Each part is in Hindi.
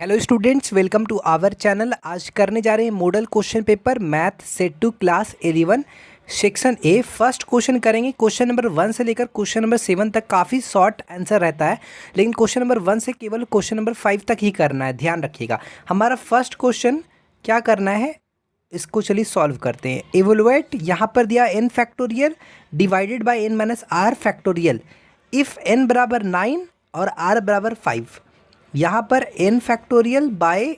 Hello students, welcome to our channel. आज करने जा रहे हैं model question paper math set two class 11 section A. First question करेंगे। क्वेश्चन नंबर 1 से लेकर क्वेश्चन नंबर 7 तक काफ़ी शॉर्ट आंसर रहता है, लेकिन क्वेश्चन नंबर 1 से केवल क्वेश्चन नंबर 5 तक ही करना है, ध्यान रखिएगा। हमारा फर्स्ट क्वेश्चन क्या करना है, इसको चलिए सॉल्व करते हैं। इवोलुएट, यहाँ पर दिया n factorial divided by n minus r factorial if n बराबर 9 और r बराबर 5। यहाँ पर n factorial by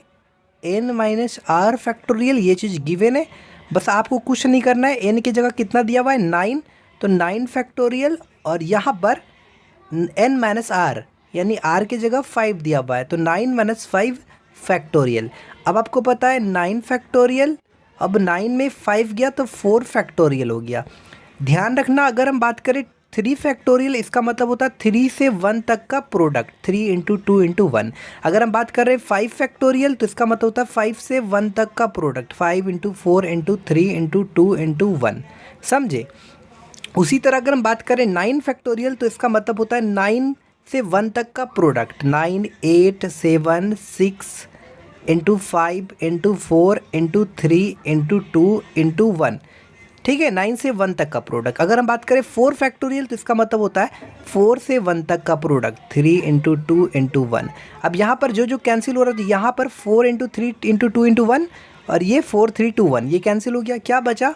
n minus r factorial, ये चीज़ गिवन है। बस आपको कुछ नहीं करना है। n की जगह कितना दिया हुआ है 9, तो 9 फैक्टोरियल और यहाँ पर n माइनस आर यानी r की जगह 5 दिया हुआ है, तो 9 माइनस 5 फैक्टोरियल। अब आपको पता है 9 फैक्टोरियल, अब 9 में 5 गया तो 4 फैक्टोरियल हो गया। ध्यान रखना, अगर हम बात करें 3 फैक्टोरियल, इसका मतलब होता है 3 से 1 तक का प्रोडक्ट, 3 इंटू 2 इंटू 1। अगर हम बात कर रहे हैं 5 फैक्टोरियल, तो इसका मतलब होता है 5 से 1 तक का product, 5 into 4 into 3 into 2 into 1। समझे? उसी तरह अगर हम बात करें 9 फैक्टोरियल, तो इसका मतलब होता है 9 से 1 तक का product, 9 8 7 6 into 5 into 4 into 3 into 2 into 1। ठीक है, 9 से 1 तक का प्रोडक्ट। अगर हम बात करें 4 फैक्टोरियल, तो इसका मतलब होता है 4 से 1 तक का प्रोडक्ट, 3 इंटू 2 इंटू 1। अब यहाँ पर जो जो कैंसिल हो रहा है, तो यहाँ पर 4 इंटू 3 इंटू 2 इंटू 1 और ये 4 3 2 1, ये कैंसिल हो गया। क्या बचा?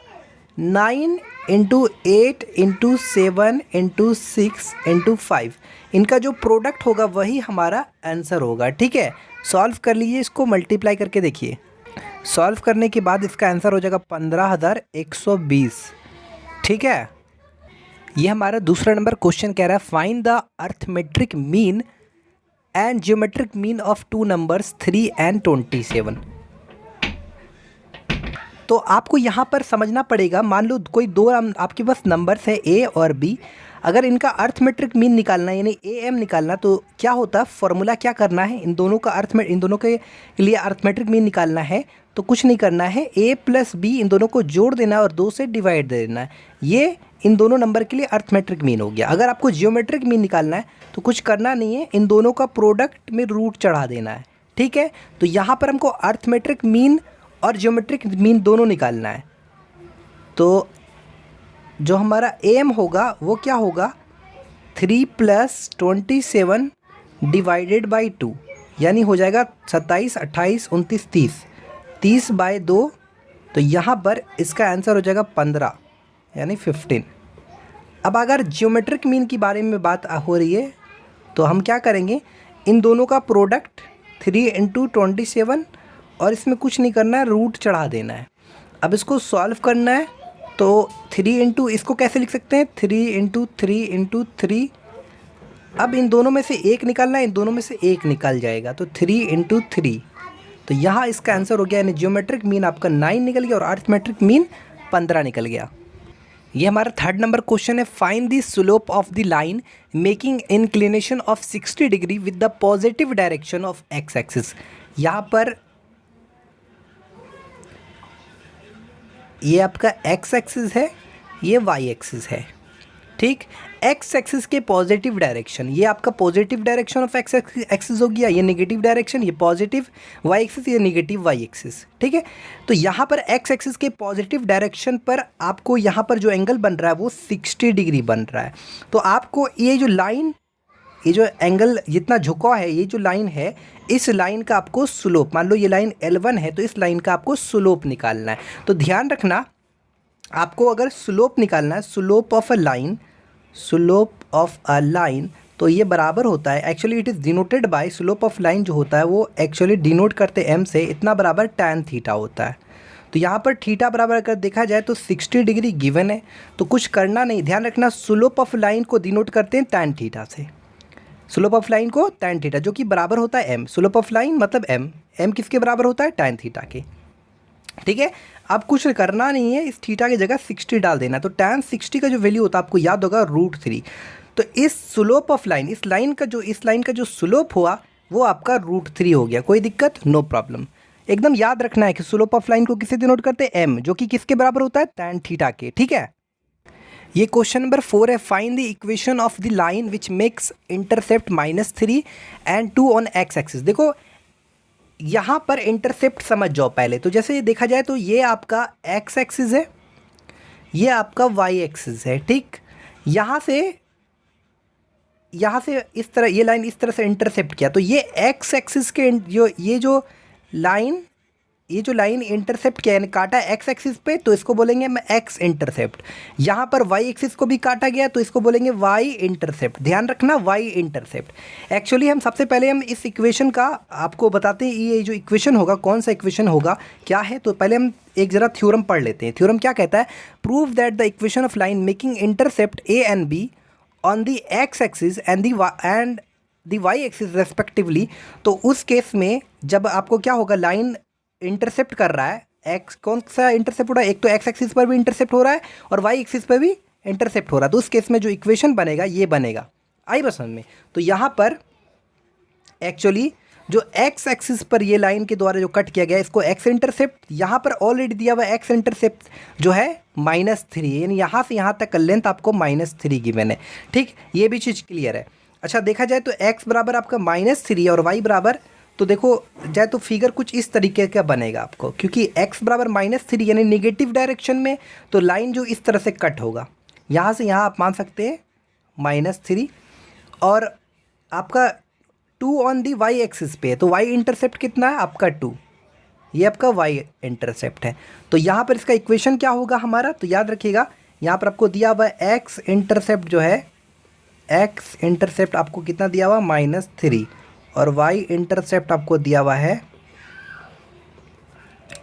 9 इंटू 8 इंटू 7 इंटू 6 इंटू 5। इनका जो प्रोडक्ट होगा वही हमारा आंसर होगा। ठीक है, सॉल्व कर लीजिए, इसको मल्टीप्लाई करके देखिए। सॉल्व करने के बाद इसका आंसर हो जाएगा 15,120। ठीक है, ये हमारा दूसरा नंबर क्वेश्चन कह रहा है find the arithmetic mean and geometric mean of 2 numbers 3 and 27। तो आपको यहाँ पर समझना पड़ेगा, मान लो कोई दो आपके पास नंबर्स है ए और बी। अगर इनका अर्थमेट्रिक मीन निकालना है यानी ए एम निकालना, तो क्या होता है, फॉर्मूला क्या करना है, इन दोनों का इन दोनों के लिए अर्थमेट्रिक मीन निकालना है तो कुछ नहीं करना है, ए प्लस बी इन दोनों को जोड़ देना और 2 से डिवाइड दे देना है। ये इन दोनों नंबर के लिए अर्थमेट्रिक मीन हो गया। अगर आपको जियोमेट्रिक मीन निकालना है तो कुछ करना नहीं है, इन दोनों का प्रोडक्ट में रूट चढ़ा देना है। ठीक है, तो यहाँ पर हमको अर्थमेट्रिक मीन और ज्योमेट्रिक मीन दोनों निकालना है। तो जो हमारा एम होगा वो क्या होगा, 3 प्लस 27 डिवाइडेड बाई 2, यानी हो जाएगा 27 28 29 30, 30 बाई 2। तो यहाँ पर इसका आंसर हो जाएगा 15 यानी 15। अब अगर ज्योमेट्रिक मीन की बारे में बात हो रही है तो हम क्या करेंगे, इन दोनों का प्रोडक्ट 3 इंटू 27 और इसमें कुछ नहीं करना है, रूट चढ़ा देना है। अब इसको सॉल्व करना है, तो 3 इंटू, इसको कैसे लिख सकते हैं, 3 इंटू 3 इंटू 3। अब इन दोनों में से एक निकालना है, इन दोनों में से एक निकल जाएगा, तो 3 इंटू 3। तो यहाँ इसका आंसर हो गया, यानी ज्योमेट्रिक मीन आपका 9 निकल गया और अर्थमेट्रिक मीन 15 निकल गया। ये हमारा थर्ड नंबर क्वेश्चन है find the slope of the line making inclination of 60 degree with the positive direction of x axis. यहाँ पर ये आपका एक्स एक्सिस है, ये वाई एक्सिस है। ठीक, एक्स एक्सिस के पॉजिटिव डायरेक्शन, ये आपका positive direction of x axis हो गया, ये नेगेटिव डायरेक्शन, ये पॉजिटिव वाई एक्सिस, ये नेगेटिव वाई एक्सिस। ठीक है, तो यहाँ पर एक्स एक्सिस के पॉजिटिव डायरेक्शन पर आपको यहाँ पर जो एंगल बन रहा है वो 60 डिग्री बन रहा है। तो आपको ये जो लाइन, ये जो एंगल जितना झुकाव है, ये जो लाइन है, इस लाइन का आपको स्लोप, मान लो ये लाइन L1 है तो इस लाइन का आपको स्लोप निकालना है। तो ध्यान रखना, आपको अगर स्लोप निकालना है, स्लोप ऑफ अ लाइन, तो ये बराबर होता है, actually it is denoted by, slope of line जो होता है वो एक्चुअली डिनोट करते m से, इतना बराबर tan थीटा होता है। तो यहाँ पर थीटा बराबर अगर देखा जाए तो 60 डिग्री गिवन है, तो कुछ करना नहीं। ध्यान रखना, स्लोप ऑफ लाइन को डिनोट करते हैं tan थीटा से, स्लोप ऑफ लाइन को tan थीटा, जो कि बराबर होता है m। स्लोप ऑफ लाइन मतलब m किसके बराबर होता है, tan थीटा के। ठीक है, अब कुछ करना नहीं है, इस थीटा की जगह 60 डाल देना। तो tan 60 का जो वैल्यू होता है आपको याद होगा √3। तो इस स्लोप ऑफ लाइन, इस लाइन का जो स्लोप हुआ वो आपका √3 हो गया। कोई दिक्कत, नो प्रॉब्लम। एकदम याद रखना है कि स्लोप ऑफ लाइन को किससे डिनोट करते हैं, m, जो कि किसके बराबर होता है, tan थीटा के। ठीक है, ये क्वेश्चन नंबर 4 है find the equation of the line which makes intercept -3 and 2 on x axis. देखो यहाँ पर इंटरसेप्ट समझ जाओ पहले। तो जैसे देखा जाए तो ये आपका एक्स एक्सिस है, ये आपका वाई एक्सिस है, ठीक। यहाँ से इस तरह ये लाइन इस तरह से इंटरसेप्ट किया, तो ये एक्स एक्सिस के ये जो लाइन इंटरसेप्ट किया यानी काटा एक्स एक्सिस पे, तो इसको बोलेंगे हम एक्स इंटरसेप्ट। यहाँ पर वाई एक्सिस को भी काटा गया तो इसको बोलेंगे वाई इंटरसेप्ट। ध्यान रखना, वाई इंटरसेप्ट। एक्चुअली हम सबसे पहले हम इस इक्वेशन का आपको बताते हैं, ये जो इक्वेशन होगा कौन सा इक्वेशन होगा क्या है। तो पहले हम एक ज़रा थ्योरम पढ़ लेते हैं। थ्योरम क्या कहता है? Prove that the equation of line making intercept a and b on the x axis and the y axis respectively. तो उस केस में जब आपको क्या होगा, लाइन इंटरसेप्ट कर रहा है, एक्स कौन सा इंटरसेप्ट हो रहा है, एक तो एक्स एक्सिस पर भी इंटरसेप्ट हो रहा है और वाई एक्सिस पर भी इंटरसेप्ट हो रहा है, तो उस केस में जो इक्वेशन बनेगा ये बनेगा। आई बस समझ में? तो यहाँ पर एक्चुअली जो एक्स एक्सिस पर ये लाइन के द्वारा जो कट किया गया इसको एक्स इंटरसेप्ट, यहाँ पर ऑलरेडी दिया हुआ एक्स इंटरसेप्ट जो है -3, यानी यहाँ से यहाँ तक का लेंथ आपको -3 गिवन है, ठीक। ये भी चीज़ क्लियर है। अच्छा, देखा जाए तो x बराबर आपका -3 और y बराबर, तो देखो जाए तो फिगर कुछ इस तरीके का बनेगा आपको, क्योंकि x बराबर -3 यानी नेगेटिव डायरेक्शन में, तो लाइन जो इस तरह से कट होगा, यहाँ से यहाँ आप मान सकते हैं -3 और आपका 2 ऑन दी वाई एक्सिस पे है, तो वाई इंटरसेप्ट कितना है आपका 2, ये आपका वाई इंटरसेप्ट है। तो यहाँ पर इसका इक्वेशन क्या होगा हमारा, तो याद रखिएगा यहाँ पर आपको दिया हुआ एक्स इंटरसेप्ट जो है, एक्स इंटरसेप्ट आपको कितना दिया हुआ -3 और वाई इंटरसेप्ट आपको दिया हुआ है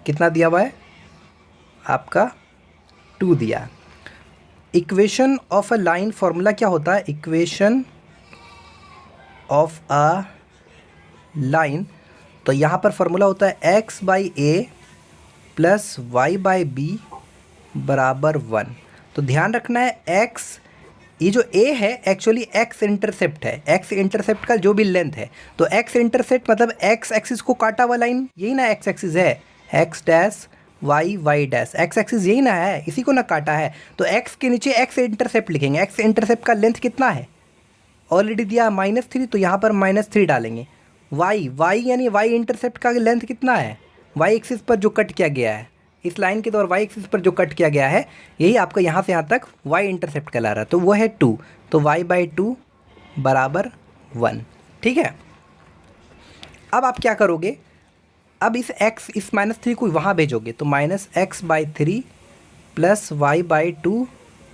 कितना दिया हुआ है आपका 2 दिया। Equation of a line formula क्या होता है? इक्वेशन ऑफ अ लाइन, तो यहाँ पर फॉर्मूला होता है x by a plus y by b बराबर 1। तो ध्यान रखना है x, ये जो a है एक्चुअली x इंटरसेप्ट है, x इंटरसेप्ट का जो भी लेंथ है, तो x इंटरसेप्ट मतलब x एक्सिस को काटा हुआ लाइन, यही ना x एक्सिस है, x dash y dash, x axis यही ना है, इसी को ना काटा है। तो x के नीचे x इंटरसेप्ट लिखेंगे, x इंटरसेप्ट का लेंथ कितना है ऑलरेडी दिया -3, तो यहाँ पर -3 डालेंगे। y यानी y इंटरसेप्ट का लेंथ कितना है, y एक्सिस पर जो कट किया गया है, इस लाइन के द्वारा y एक्सिस पर जो कट किया गया है, यही आपका यहाँ से यहाँ तक y इंटरसेप्ट कहला रहा है, तो वो है 2, तो y/2 बराबर 1, ठीक है। अब आप क्या करोगे, अब इस -3 को वहाँ भेजोगे, तो -x/3 प्लस y/2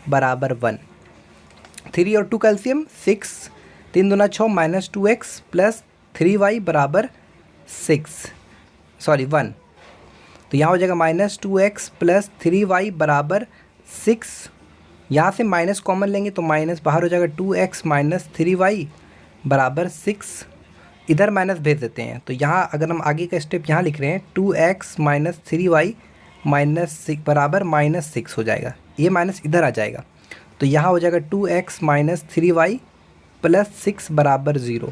बराबर 1। 3 और 2 कैल्शियम 6, 3 दूना 6 -2x प्लस 3y बराबर 1। तो यहाँ हो जाएगा -2x प्लस 3y बराबर 6। यहाँ से माइनस कॉमन लेंगे तो माइनस बाहर हो जाएगा, 2x माइनस 3y बराबर 6। इधर माइनस भेज देते हैं, तो यहाँ अगर हम आगे का स्टेप यहाँ लिख रहे हैं, 2x माइनस 3y माइनस 6 बराबर -6 हो जाएगा, ये माइनस इधर आ जाएगा, तो यहाँ हो जाएगा 2x माइनस 3y प्लस 6 बराबर 0।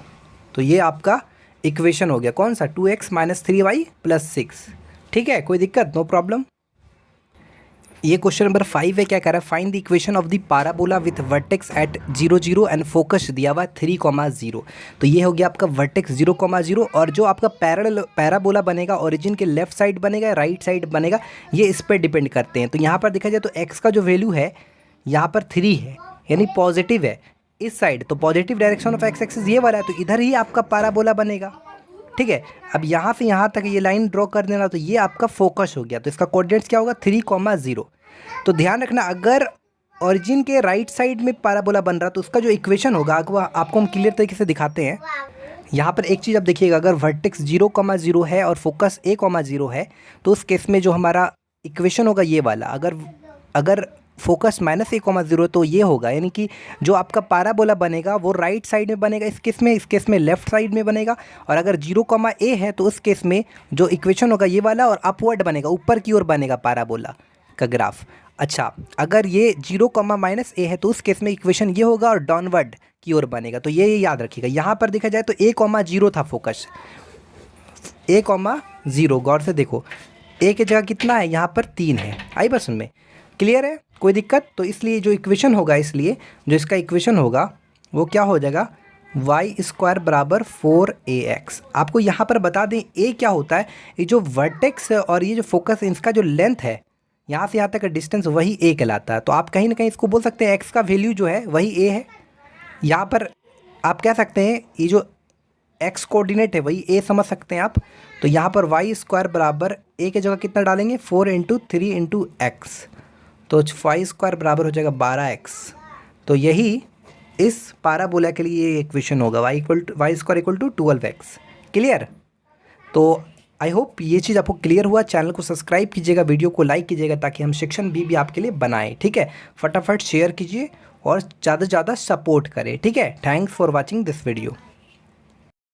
तो ये आपका इक्वेशन हो गया, कौन सा, 2x माइनस 3y प्लस 6, ठीक है, कोई दिक्कत, नो प्रॉब्लम। ये क्वेश्चन नंबर 5 है, क्या कह रहा है, find the equation of the parabola with vertex at 0 0 and focus दिया हुआ 3,0। तो ये हो गया आपका वर्टेक्स 0, 0 और जो आपका पैराबोला बनेगा ओरिजिन के लेफ्ट साइड बनेगा राइट साइड बनेगा, ये इस पर डिपेंड करते हैं। तो यहाँ पर देखा जाए तो x का जो वैल्यू है यहाँ पर 3 है, यानी पॉजिटिव है इस साइड, तो positive direction of x axis ये वाला है, तो इधर ही आपका पैराबोला बनेगा, ठीक है। अब यहाँ से यहाँ तक ये लाइन ड्रॉ कर देना, तो ये आपका फोकस हो गया, तो इसका कोऑर्डिनेट्स क्या होगा 3,0। तो ध्यान रखना, अगर ओरिजिन के राइट साइड में पैराबोला बन रहा तो उसका जो इक्वेशन होगा आपको हम क्लियर तरीके से दिखाते हैं। यहाँ पर एक चीज़ आप देखिएगा, अगर वर्टेक्स 0, 0 है और फोकस a, 0 है, तो उस केस में जो हमारा इक्वेशन होगा ये वाला, अगर फोकस -a, 0 तो ये होगा, यानी कि जो आपका पैराबोला बनेगा वो राइट साइड में बनेगा इस केस में लेफ्ट साइड में बनेगा, और अगर 0, a है तो उस केस में जो इक्वेशन होगा ये वाला और अपवर्ड बनेगा, ऊपर की ओर बनेगा पैराबोला का ग्राफ। अच्छा, अगर ये 0, -a है तो उस केस में इक्वेशन ये होगा और डाउनवर्ड की ओर बनेगा, तो ये याद रखिएगा। यहाँ पर देखा जाए तो a, 0 था फोकस, a, 0, गौर से देखो a की जगह कितना है, यहाँ पर 3 है, आई बस उनमें क्लियर है, कोई दिक्कत। तो इसलिए जो इक्वेशन होगा, इसलिए जो इसका इक्वेशन होगा वो क्या हो जाएगा, वाई स्क्वायर बराबर 4ax। आपको यहाँ पर बता दें ए क्या होता है, ये जो वर्टेक्स और ये जो फोकस इसका जो लेंथ है यहाँ से यहाँ तक का डिस्टेंस वही ए कहलाता है। तो आप कहीं ना कहीं इसको बोल सकते हैं एक्स का वैल्यू जो है वही ए है। यहाँ पर आप कह सकते हैं ये जो एक्स कोऑर्डिनेट है वही ए समझ सकते हैं आप। तो यहाँ पर वाई स्क्वायर बराबर ए की जगह कितना डालेंगे 4 × 3 × x, तो वाई स्क्वायर बराबर हो जाएगा 12x। तो यही इस पाराबोला के लिए ये इक्वेशन होगा y square equal to 12x। Clear? तो आई होप ये चीज़ आपको क्लियर हुआ। चैनल को सब्सक्राइब कीजिएगा, वीडियो को लाइक कीजिएगा ताकि हम सेक्शन बी भी आपके लिए बनाएं। ठीक है, फटाफट शेयर कीजिए और ज़्यादा से ज़्यादा सपोर्ट करें। ठीक है, thanks for watching this video.